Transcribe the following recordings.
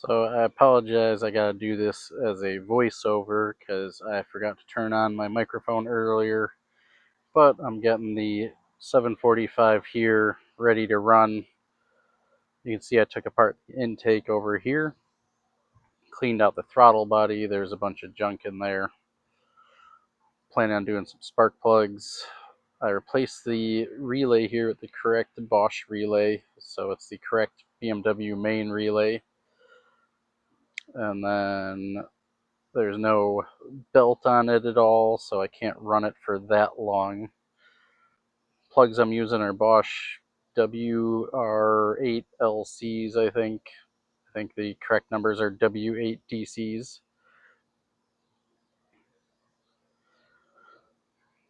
So I apologize, I gotta do this as a voiceover because I forgot to turn on my microphone earlier, but I'm getting the 745 here ready to run. You can see I took apart the intake over here, cleaned out the throttle body, there's a bunch of junk in there. Planning on doing some spark plugs. I replaced the relay here with the correct Bosch relay, so it's the correct BMW main relay. And then there's no belt on it at all, so I can't run it for that long. Plugs I'm using are Bosch WR8LCs, I think. I think the correct numbers are W8DCs.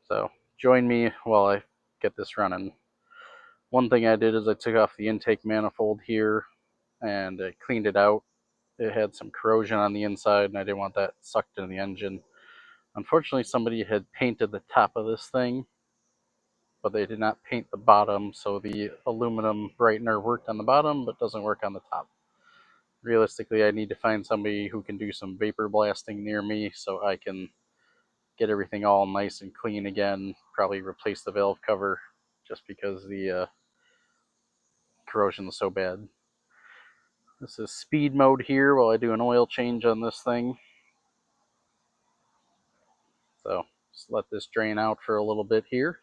So join me while I get this running. One thing I did is I took off the intake manifold here and I cleaned it out. It had some corrosion on the inside and I didn't want that sucked into the engine. Unfortunately, somebody had painted the top of this thing, but they did not paint the bottom, so the aluminum brightener worked on the bottom but doesn't work on the top. Realistically, I need to find somebody who can do some vapor blasting near me so I can get everything all nice and clean again. Probably replace the valve cover just because the corrosion is so bad. This is speed mode here while I do an oil change on this thing. So just let this drain out for a little bit here.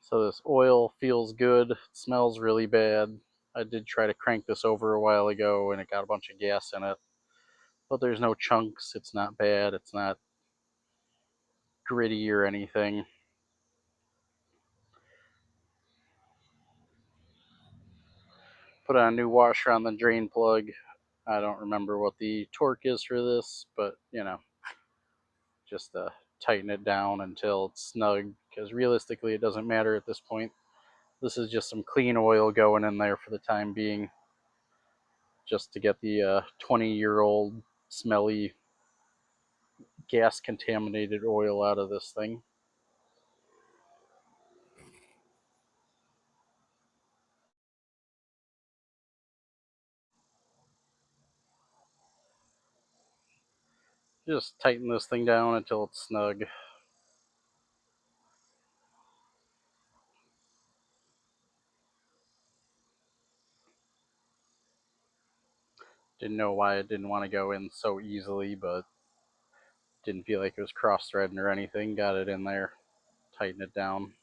So this oil feels good, it smells really bad. I did try to crank this over a while ago and it got a bunch of gas in it. But there's no chunks, it's not bad, it's not gritty or anything. Put on a new washer on the drain plug. I don't remember what the torque is for this, but just tighten it down until it's snug, because realistically it doesn't matter at this point. This is just some clean oil going in there for the time being, just to get the 20-year-old smelly gas contaminated oil out of this thing. Just tighten this thing down until it's snug. Didn't know why it didn't want to go in so easily, but didn't feel like it was cross-threading or anything. Got it in there, tighten it down.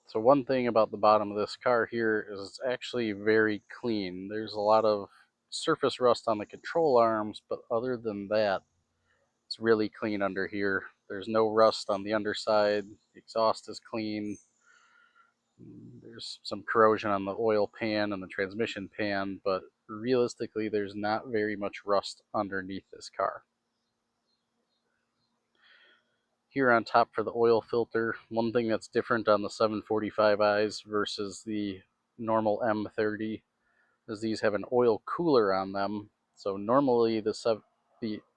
So one thing about the bottom of this car here is it's actually very clean. There's a lot of surface rust on the control arms, but other than that, it's really clean under here. There's no rust on the underside. The exhaust is clean. There's some corrosion on the oil pan and the transmission pan, but realistically, there's not very much rust underneath this car. Here on top for the oil filter, one thing that's different on the 745i's versus the normal M30 is these have an oil cooler on them. So normally the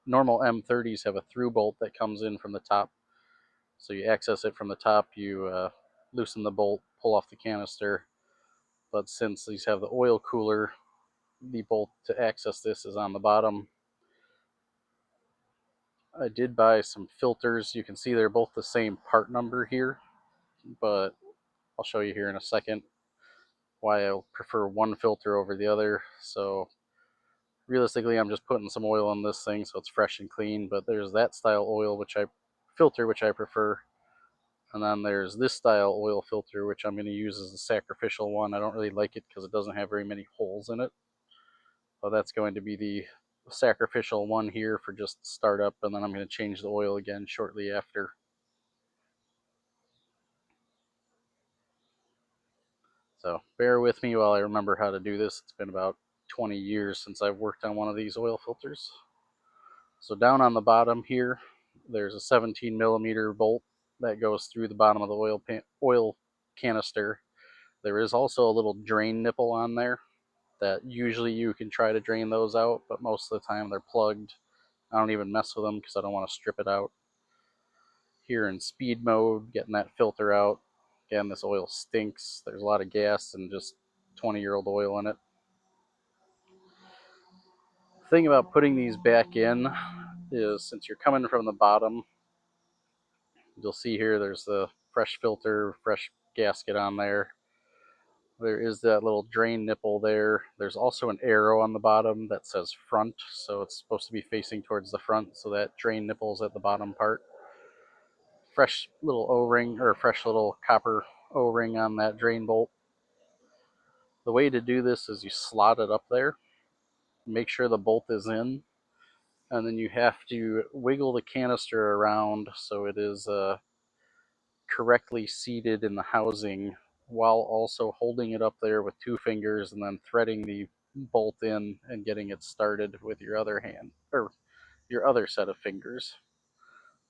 normal M30s have a through bolt that comes in from the top. So you access it from the top, you loosen the bolt, pull off the canister. But since these have the oil cooler, the bolt to access this is on the bottom. I did buy some filters. You can see they're both the same part number here, but I'll show you here in a second why I prefer one filter over the other. So realistically, I'm just putting some oil in this thing so it's fresh and clean, but there's that style oil, which I prefer. And then there's this style oil filter, which I'm going to use as a sacrificial one. I don't really like it because it doesn't have very many holes in it. So that's going to be the sacrificial one here for just startup, and then I'm going to change the oil again shortly after. So bear with me while I remember how to do this. It's been about 20 years since I've worked on one of these oil filters. So down on the bottom here, there's a 17 millimeter bolt that goes through the bottom of the oil canister. There is also a little drain nipple on there that usually you can try to drain those out, but most of the time they're plugged. I don't even mess with them because I don't want to strip it out. Here in speed mode, getting that filter out. Again, this oil stinks. There's a lot of gas and just 20-year-old oil in it. The thing about putting these back in is, since you're coming from the bottom, you'll see here there's the fresh filter, fresh gasket on there. There is that little drain nipple there. There's also an arrow on the bottom that says front, so it's supposed to be facing towards the front, so that drain nipple's at the bottom part. Fresh little O-ring, or fresh little copper O-ring on that drain bolt. The way to do this is you slot it up there, make sure the bolt is in, and then you have to wiggle the canister around so it is correctly seated in the housing, while also holding it up there with two fingers and then threading the bolt in and getting it started with your other hand, or your other set of fingers.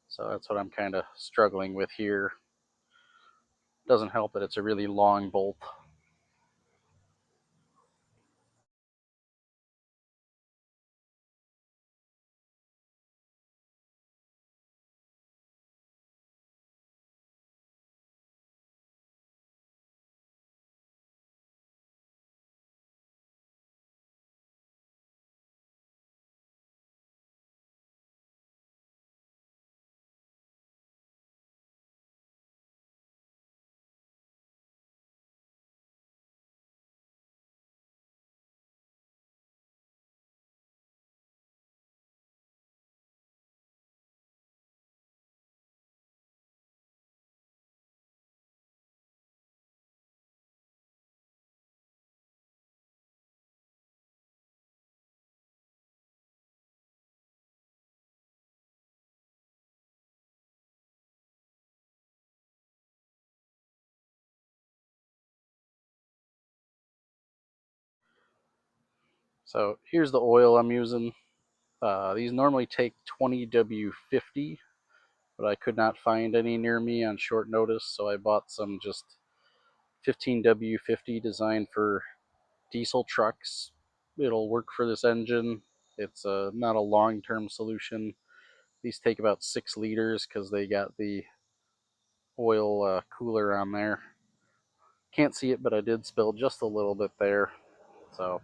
So that's what I'm kind of struggling with here. Doesn't help that it's a really long bolt. So here's the oil I'm using. These normally take 20W50, but I could not find any near me on short notice, so I bought some just 15W50 designed for diesel trucks. It'll work for this engine. It's not a long-term solution. These take about 6 liters because they got the oil cooler on there. Can't see it, but I did spill just a little bit there. So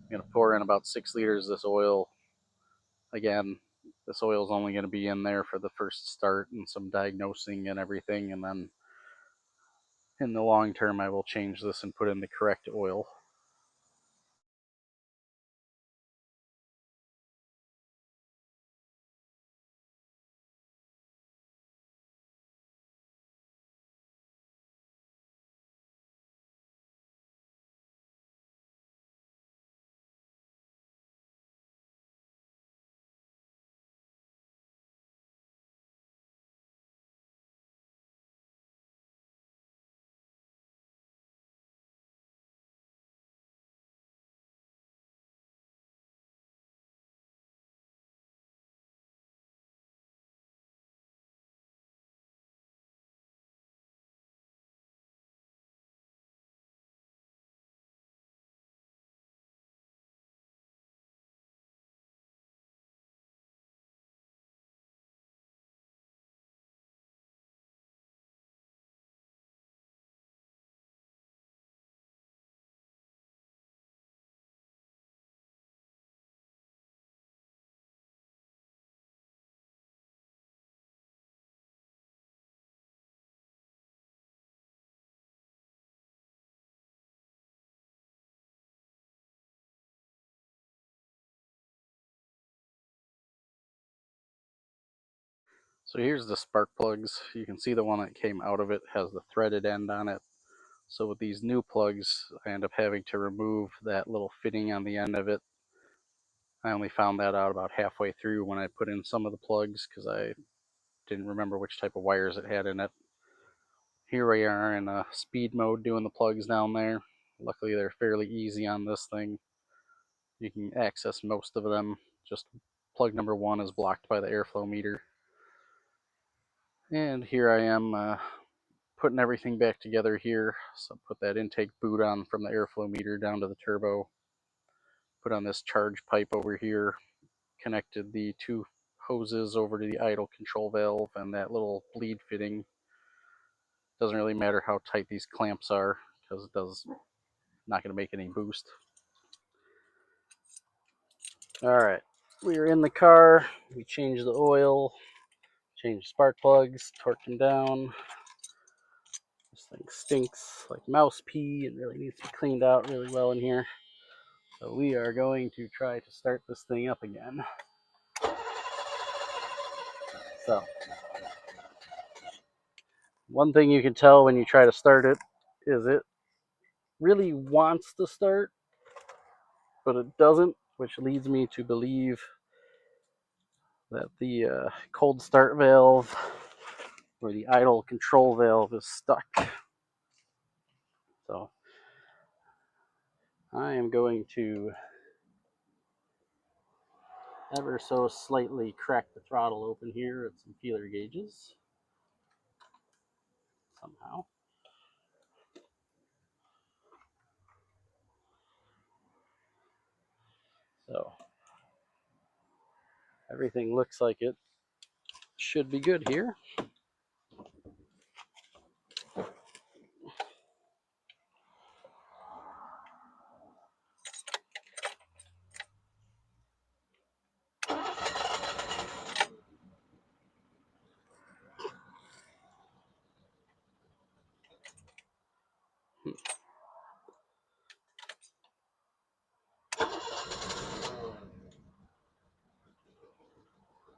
I'm going to pour in about 6 liters of this oil. Again, this oil is only going to be in there for the first start and some diagnosing and everything, and then in the long term I will change this and put in the correct oil. So here's the spark plugs. You can see the one that came out of it has the threaded end on it. So with these new plugs, I end up having to remove that little fitting on the end of it. I only found that out about halfway through when I put in some of the plugs because I didn't remember which type of wires it had in it. Here we are in speed mode doing the plugs down there. Luckily they're fairly easy on this thing. You can access most of them. Just plug number 1 is blocked by the airflow meter. And here I am putting everything back together here. So put that intake boot on from the airflow meter down to the turbo. Put on this charge pipe over here. Connected the 2 hoses over to the idle control valve and that little bleed fitting. Doesn't really matter how tight these clamps are because it does not going to make any boost. Alright, we are in the car. We changed the oil, changed spark plugs, torqued them down. This thing stinks like mouse pee. It really needs to be cleaned out really well in here. So we are going to try to start this thing up again. So, one thing you can tell when you try to start it is it really wants to start, but it doesn't, which leads me to believe that the cold start valve or the idle control valve is stuck. So I am going to ever so slightly crack the throttle open here at some feeler gauges somehow. So everything looks like it should be good here.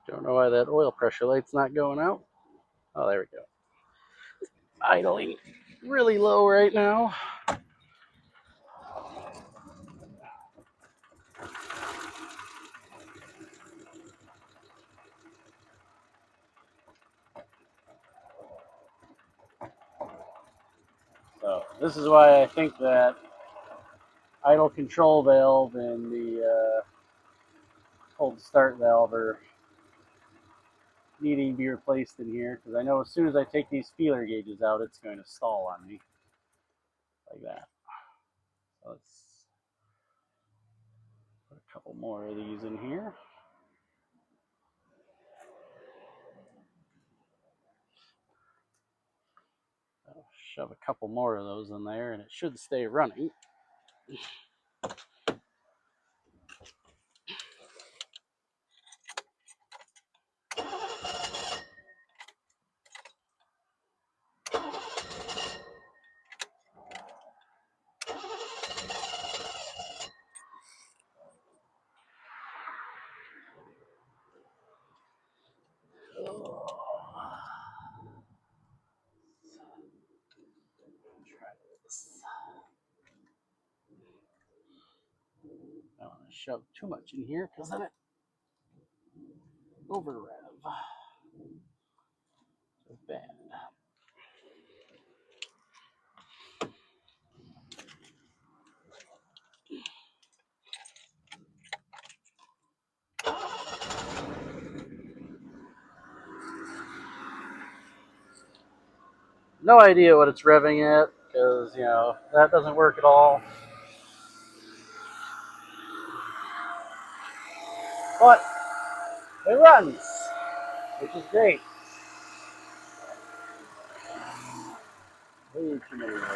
Don't know why that oil pressure light's not going out. Oh, there we go. Idling really low right now. So this is why I think that idle control valve and the cold start valve are needing to be replaced in here, because I know as soon as I take these feeler gauges out, it's going to stall on me like that. So let's put a couple more of these in here. I'll shove a couple more of those in there and it should stay running. Try this. I don't want to shove too much in here because then it over rev. So bad. No idea what it's revving at because, you know, that doesn't work at all. But it runs, which is great. Way too many of those.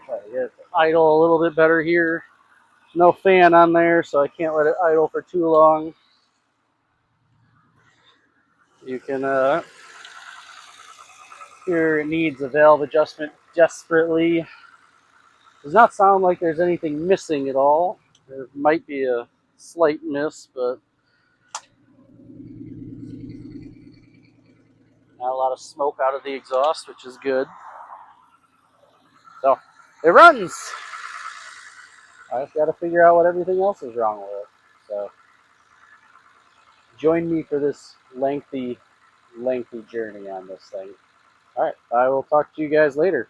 Try to get it to idle a little bit better here. No fan on there, so I can't let it idle for too long. You can here it needs a valve adjustment desperately. Does not sound like there's anything missing at all. There might be a slight miss, but not a lot of smoke out of the exhaust, which is good. So it runs. I just got to figure out what everything else is wrong with it. So join me for this lengthy journey on this thing. All right, I will talk to you guys later.